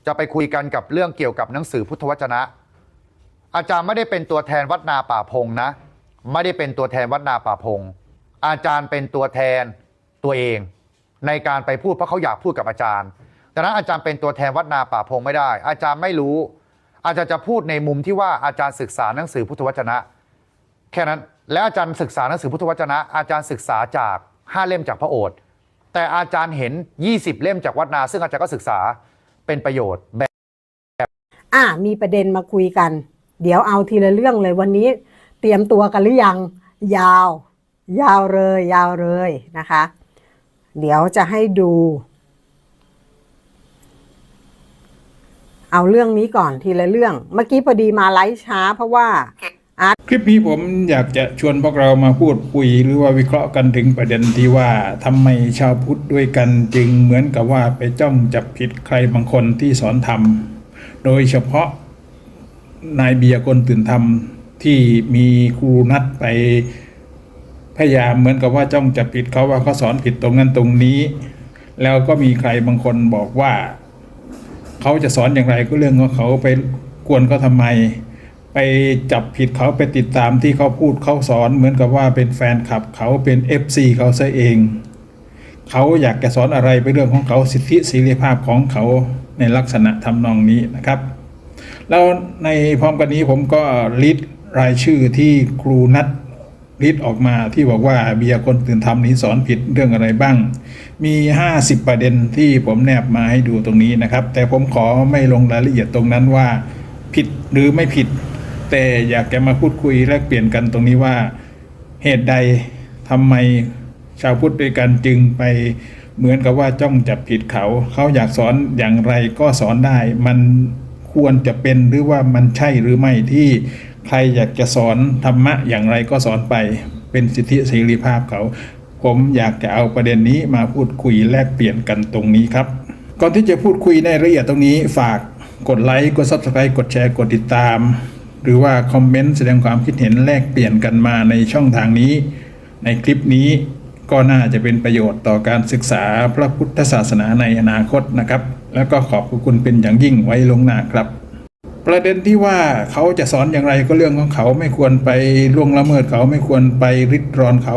จะไปคุยกันกับเรื่องเกี่ยวกับหนังสือพุทธวจนะ อาจารย์ไม่ได้เป็นตัวแทนวัดนาป่าพงนะไม่ได้เป็นตัวแทนวัดนาป่าพงอาจารย์เป็นตัวแทนตัวเองในการไปพูดเพราะเขาอยากพูดกับอาจารย์ดังนั้นอาจารย์เป็นตัวแทนวัดนาป่าพงไม่ได้อาจารย์ไม่รู้อาจารย์จะพูดในมุมที่ว่าอาจารย์ศึกษาหนังสือพุทธวจนะแค่นั้นและอาจารย์ศึกษาหนังสือพุทธวจนะอาจารย์ศึกษาจาก5เล่มจากพระโอษฐ์แต่อาจารย์เห็น20เล่มจากวัดนาซึ่งอาจารย์ก็ศึกษาเป็นประโยชน์แบบมีประเด็นมาคุยกันเดี๋ยวเอาทีละเรื่องเลยวันนี้เตรียมตัวกันหรือยังยาวเลยนะคะเดี๋ยวจะให้ดูเอาเรื่องนี้ก่อนทีละเรื่องเมื่อกี้พอดีมาไลฟ์ช้าเพราะว่าคลิปนี้ผมอยากจะชวนพวกเรามาพูดคุยหรือว่าวิเคราะห์กันถึงประเด็นที่ว่าทำไมชาวพุทธด้วยกันจึงเหมือนกับว่าไปจ้องจับผิดใครบางคนที่สอนธรรมโดยเฉพาะนายเบียร์คนตื่นธรรมที่มีครูนัดไปพยายามเหมือนกับว่าจ้องจับผิดเขาว่าเขาสอนผิดตรงนั้นตรงนี้แล้วก็มีใครบางคนบอกว่าเขาจะสอนอย่างไรก็เรื่องของเขาไปกวนเขาทำไมไปจับผิดเขาไปติดตามที่เขาพูดเขาสอนเหมือนกับว่าเป็นแฟนคลับเขาเป็น FC เขาซะเองเขาอยากจะสอนอะไรเป็นเรื่องของเขาสิทธิเสรีภาพของเขาในลักษณะทำนองนี้นะครับแล้วในพร้อมกันนี้ผมก็ลิสต์รายชื่อที่ครูนัดลิสต์ออกมาที่บอกว่าเบียร์คนตื่นธรรมนี้สอนผิดเรื่องอะไรบ้างมี50ประเด็นที่ผมแนบมาให้ดูตรงนี้นะครับแต่ผมขอไม่ลงรายละเอียดตรงนั้นว่าผิดหรือไม่ผิดแต่อยากจะมาพูดคุยแลกเปลี่ยนกันตรงนี้ว่าเหตุใดทำไมชาวพุทธด้วยกันจึงไปเหมือนกับว่าจ้องจับผิดเขาอยากสอนอย่างไรก็สอนได้มันควรจะเป็นหรือว่ามันใช่หรือไม่ที่ใครอยากจะสอนธรรมะอย่างไรก็สอนไปเป็นสิทธิเสรีภาพเขาผมอยากจะเอาประเด็นนี้มาพูดคุยแลกเปลี่ยนกันตรงนี้ครับก่อนที่จะพูดคุยในรายละเอียดตรงนี้ฝากกดไลค์กด Subscribe กดแชร์กดติดตามหรือว่าคอมเมนต์แสดงความคิดเห็นแลกเปลี่ยนกันมาในช่องทางนี้ในคลิปนี้ก็น่าจะเป็นประโยชน์ต่อการศึกษาพระพุทธศาสนาในอนาคตนะครับแล้วก็ขอบคุณเป็นอย่างยิ่งไว้ลวงหน้าครับประเด็นที่ว่าเขาจะสอนอย่างไรก็เรื่องของเขาไม่ควรไปล่วงละเมิดเขาไม่ควรไปริดรอนเขา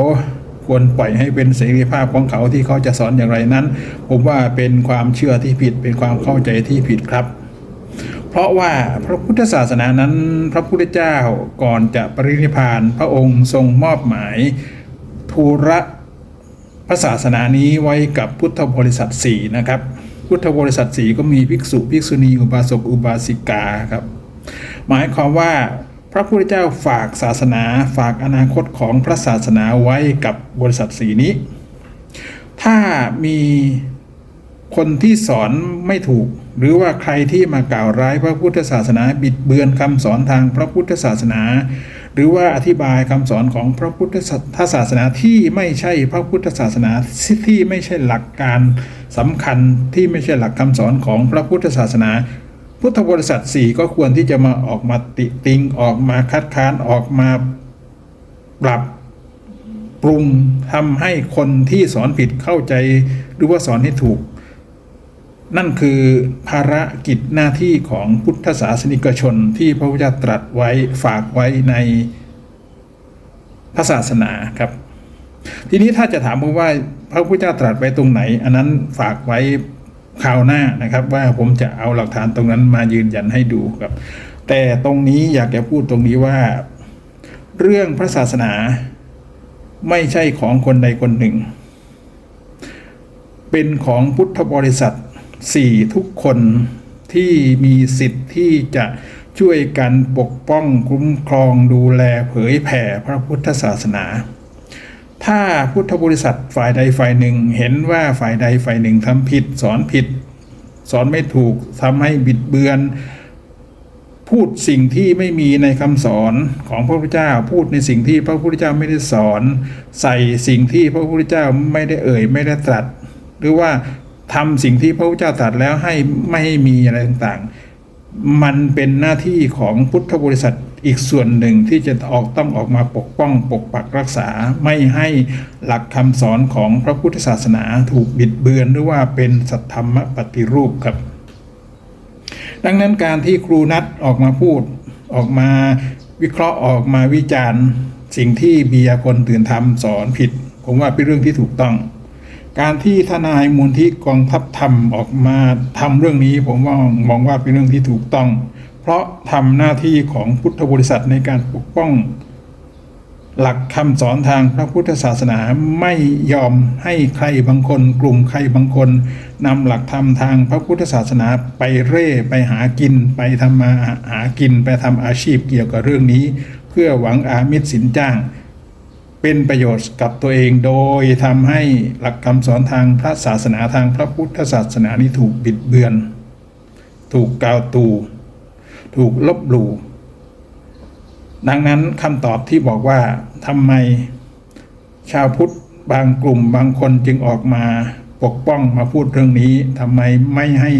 ควรปล่อยให้เป็นเสรีภาพของเขาที่เขาจะสอนอย่างไรนั้นผมว่าเป็นความเชื่อที่ผิดเป็นความเข้าใจที่ผิดครับเพราะว่าพระพุทธศาสนานั้นพระพุทธเจ้าก่อนจะปรินิพพานพระองค์ทรงมอบหมายธุระพระศาสนานี้ไว้กับพุทธบริษัท4นะครับพุทธบริษัท4ก็มีภิกษุภิกษุณีอุบาสกอุบาสิกาครับหมายความว่าพระพุทธเจ้าฝากศาสนาฝากอนาคตของพระศาสนาไว้กับบริษัท4นี้ถ้ามีคนที่สอนไม่ถูกหรือว่าใครที่มากล่าวร้ายพระพุทธศาสนาบิดเบือนคำสอนทางพระพุทธศาสนาหรือว่าอธิบายคำสอนของพระพุทธศาสนาที่ไม่ใช่พระพุทธศาสนาที่ไม่ใช่หลักการสำคัญที่ไม่ใช่หลักคำสอนของพระพุทธศาสนาพุทธบริษัท4ก็ควรที่จะมาออกมาติติงออกมาคัดค้านออกมาปรับปรุงทำให้คนที่สอนผิดเข้าใจหรือว่าสอนให้ถูกนั่นคือภารกิจหน้าที่ของพุทธศาสนิกชนที่พระพุทธเจ้าตรัสไว้ฝากไว้ในพระศาสนาครับทีนี้ถ้าจะถามผมว่าพระพุทธเจ้าตรัสไว้ตรงไหนอันนั้นฝากไว้คราวหน้านะครับว่าผมจะเอาหลักฐานตรงนั้นมายืนยันให้ดูครับแต่ตรงนี้อยากจะพูดตรงนี้ว่าเรื่องพระศาสนาไม่ใช่ของคนใดคนหนึ่งเป็นของพุทธบริษัท4ทุกคนที่มีสิทธิ์ที่จะช่วยกันปกป้องคุ้มครองดูแลเผยแผ่พระพุทธศาสนาถ้าพุทธบริษัทฝ่ายใดฝ่ายหนึ่งเห็นว่าฝ่ายใดฝ่ายหนึ่งทำผิดสอนไม่ถูกทำให้บิดเบือนพูดสิ่งที่ไม่มีในคำสอนของพระพุทธเจ้าพูดในสิ่งที่พระพุทธเจ้าไม่ได้สอนใส่สิ่งที่พระพุทธเจ้าไม่ได้ไม่ได้ตรัสหรือว่าทำสิ่งที่พระพุทธเจ้าตรัสแล้วให้ไม่ให้มีอะไรต่างๆมันเป็นหน้าที่ของพุทธบริษัทอีกส่วนหนึ่งที่จะต้องออกมาปกป้องปกปักรักษาไม่ให้หลักคำสอนของพระพุทธศาสนาถูกบิดเบือนหรือว่าเป็นสัทธรรมปฏิรูปครับ ดังนั้นการที่ครูนัทออกมาพูดออกมาวิเคราะห์ออกมาวิจารณ์สิ่งที่เบียร์คนตื่นทำสอนผิดผมว่าเป็นเรื่องที่ถูกต้องการที่ทนายมูลที่กองทัพธรรมออกมาทำเรื่องนี้ผมว่ามองว่าเป็นเรื่องที่ถูกต้องเพราะทำหน้าที่ของพุทธบริษัทในการปกป้องหลักคำสอนทางพระพุทธศาสนาไม่ยอมให้ใครบางคนกลุ่มใครบางคนนำหลักธรรมทางพระพุทธศาสนาไปเร่ไปหากินไปทำมาหากินไปทำอาชีพเกี่ยวกับเรื่องนี้เพื่อหวังอามิสสินจ้างเป็นประโยชน์กับตัวเองโดยทำให้หลักคำสอนทางพระศาสนาทางพระพุทธศาสนานี้ถูกบิดเบือนถูกกล่าวตู่ถูกลบหลู่ดังนั้นคำตอบที่บอกว่าทำไมชาวพุทธบางกลุ่มบางคนจึงออกมาปกป้องมาพูดเรื่องนี้ทำไมไม่ให้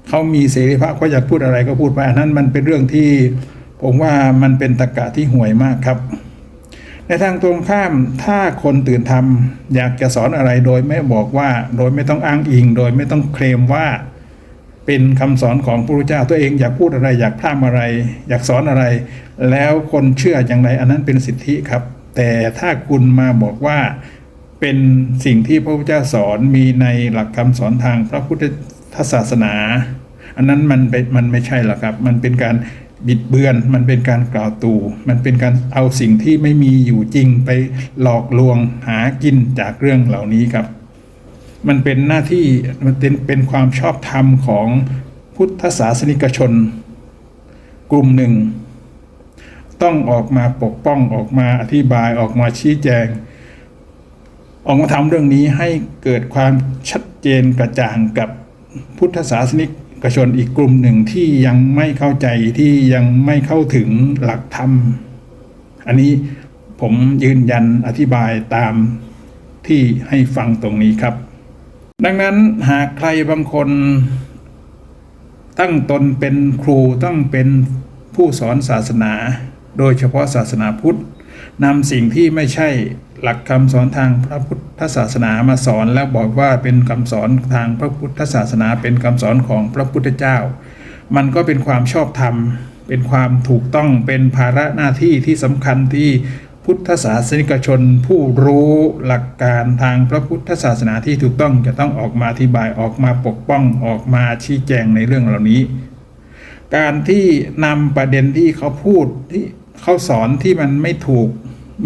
เขามีเสรีภาพเขาอยากพูดอะไรก็พูดไปอันนั้นมันเป็นเรื่องที่ผมว่ามันเป็นตรรกะที่ห่วยมากครับในทางตรงข้ามถ้าคนตื่นธรรมอยากจะสอนอะไรโดยไม่บอกว่าโดยไม่ต้องอ้างอิงโดยไม่ต้องเคลมว่าเป็นคำสอนของพระพุทธเจ้าตัวเองอยากพูดอะไรอยากพร่ำอะไรอยากสอนอะไรแล้วคนเชื่ออย่างไรอันนั้นเป็นสิทธิครับแต่ถ้าคุณมาบอกว่าเป็นสิ่งที่พระพุทธเจ้าสอนมีในหลักคำสอนทางพระพุทธศาสนาอันนั้นมันไม่ใช่หรอกครับมันเป็นการบิดเบือนมันเป็นการกล่าวตู่มันเป็นการเอาสิ่งที่ไม่มีอยู่จริงไปหลอกลวงหากินจากเรื่องเหล่านี้ครับมันเป็นหน้าที่มันเป็นความชอบธรรมของพุทธศาสนิกชนกลุ่มหนึ่งต้องออกมาปกป้องออกมาอธิบายออกมาชี้แจงออกมาทำเรื่องนี้ให้เกิดความชัดเจนกระจ่างกับพุทธศาสนิกชนอีกกลุ่มหนึ่งที่ยังไม่เข้าใจที่ยังไม่เข้าถึงหลักธรรมอันนี้ผมยืนยันอธิบายตามที่ให้ฟังตรงนี้ครับดังนั้นหากใครบางคนตั้งตนเป็นครูต้องเป็นผู้สอนศาสนาโดยเฉพาะศาสนาพุทธนำสิ่งที่ไม่ใช่หลักคำสอนทางพระพุทธศาสนามาสอนแล้วบอกว่าเป็นคำสอนทางพระพุทธศาสนาเป็นคำสอนของพระพุทธเจ้ามันก็เป็นความชอบธรรมเป็นความถูกต้องเป็นภาระหน้าที่ที่สำคัญที่พุทธศาสนิกชนผู้รู้หลักการทางพระพุทธศาสนาที่ถูกต้องจะต้องออกมาอธิบายออกมาปกป้องออกมาชี้แจงในเรื่องเหล่านี้การที่นำประเด็นที่เขาพูดที่เขาสอนที่มันไม่ถูก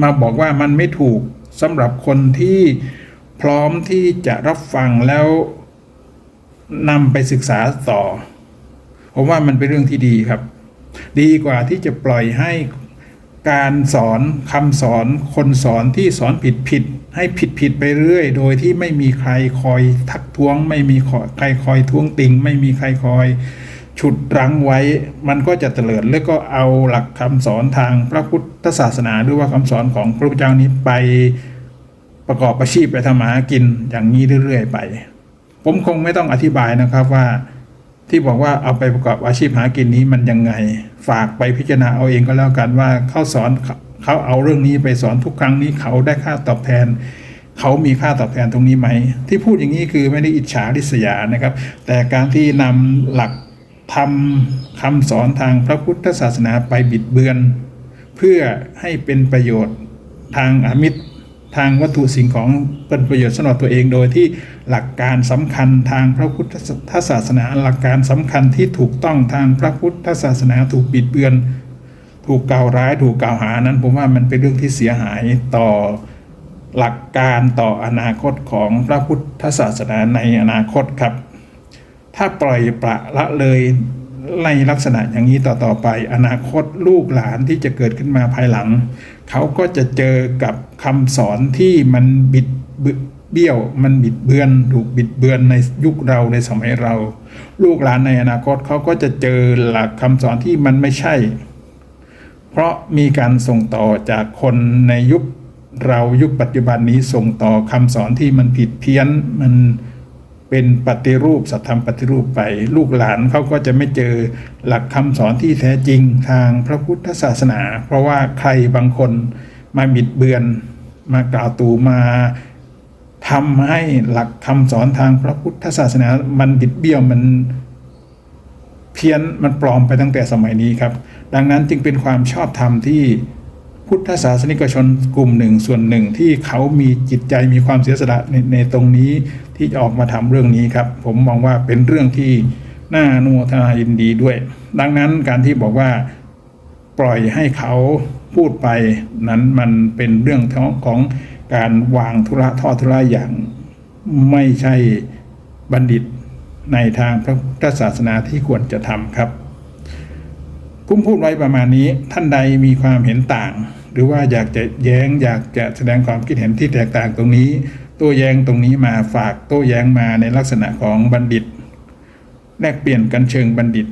มาบอกว่ามันไม่ถูกสำหรับคนที่พร้อมที่จะรับฟังแล้วนำไปศึกษาต่อผมว่ามันเป็นเรื่องที่ดีครับดีกว่าที่จะปล่อยให้การสอนคำสอนคนสอนที่สอนผิดให้ผิดไปเรื่อยโดยที่ไม่มีใครคอยทักท้วงไม่มีใครคอยท้วงติงไม่มีใครคอยฉุดรั้งไว้มันก็จะเตลิดแล้วก็เอาหลักคำสอนทางพระพุทธศาสนาหรือว่าคำสอนของพระพุทธเจ้านี้ไปประกอบอาชีพไปทำมาหากินอย่างนี้เรื่อยๆไปผมคงไม่ต้องอธิบายนะครับว่าที่บอกว่าเอาไปประกอบอาชีพหากินนี้มันยังไงฝากไปพิจารณาเอาเองก็แล้วกันว่าเขาสอนเขาเอาเรื่องนี้ไปสอนทุกครั้งนี้เขาได้ค่าตอบแทนเขามีค่าตอบแทนตรงนี้ไหมที่พูดอย่างนี้คือไม่ได้อิจฉาริษยานะครับแต่การที่นำหลักทำคำสอนทางพระพุทธศาสนาไปบิดเบือนเพื่อให้เป็นประโยชน์ทางอามิตรทางวัตถุสิ่งของเป็นประโยชน์สำหรับตัวเองโดยที่หลักการสำคัญทางพระพุทธศาสนาหลักการสำคัญที่ถูกต้องทางพระพุทธศาสนาถูกบิดเบือนถูกกล่าวร้ายถูกกล่าวหานั้นผมว่ามันเป็นเรื่องที่เสียหายต่อหลักการต่ออนาคตของพระพุทธศาสนาในอนาคตครับถ้าปล่อยปละละเลยในลักษณะอย่างนี้ต่อไปอนาคตลูกหลานที่จะเกิดขึ้นมาภายหลังเขาก็จะเจอกับคำสอนที่มันบิดเบี้ยวมันบิดเบือนถูกบิดเบือนในยุคเราในสมัยเราลูกหลานในอนาคตเขาก็จะเจอหลักคำสอนที่มันไม่ใช่เพราะมีการส่งต่อจากคนในยุคเรายุคปัจจุบันนี้ส่งต่อคำสอนที่มันผิดเพี้ยนมันเป็นปฏิรูปสัทธรรมปฏิรูปไปลูกหลานเขาก็จะไม่เจอหลักคำสอนที่แท้จริงทางพระพุทธศาสนาเพราะว่าใครบางคนมาบิดเบือนมากล่าวตู่มาทำให้หลักคำสอนทางพระพุทธศาสนามันบิดเบี้ยวมันผิ พี้ยนมันปลอมไปตั้งแต่สมัยนี้ครับดังนั้นจึงเป็นความชอบธรรมที่พุทธศาสนิกชนกลุ่มหนึ่งส่วนหนึ่งที่เขามีจิตใจมีความเสียสละในตรงนี้ที่จะออกมาทำเรื่องนี้ครับผมมองว่าเป็นเรื่องที่น่าอนุโมทนายินดีด้วยดังนั้นการที่บอกว่าปล่อยให้เขาพูดไปนั้นมันเป็นเรื่องของการวางธุระทอดธุระอย่างไม่ใช่บัณฑิตในทางพระพุทธศาสนาที่ควรจะทำครับผมพูดไว้ประมาณนี้ท่านใดมีความเห็นต่างหรือว่าอยากจะแย้งอยากจะแสดงความคิดเห็นที่แตกต่างตรงนี้โต้แย้งตรงนี้มาฝากโต้แย้งมาในลักษณะของบัณฑิตแลกเปลี่ยนกันเชิงบัณฑิต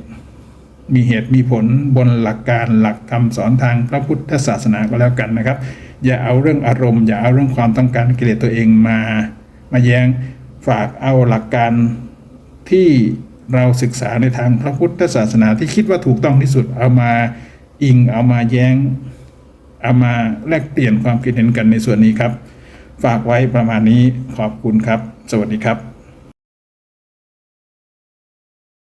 มีเหตุมีผลบนหลักการหลักคำสอนทางพระพุทธศาสนาก็แล้วกันนะครับอย่าเอาเรื่องอารมณ์อย่าเอาเรื่องความต้องการกิเลสตัวเองมาแย้งฝากเอาหลักการที่เราศึกษาในทางพระพุทธศาสนาที่คิดว่าถูกต้องที่สุดเอามาอิงเอามาแย้งเอามาแลกเปลี่ยนความคิดเห็นกันในส่วนนี้ครับฝากไว้ประมาณนี้ขอบคุณครับสวัสดีครับ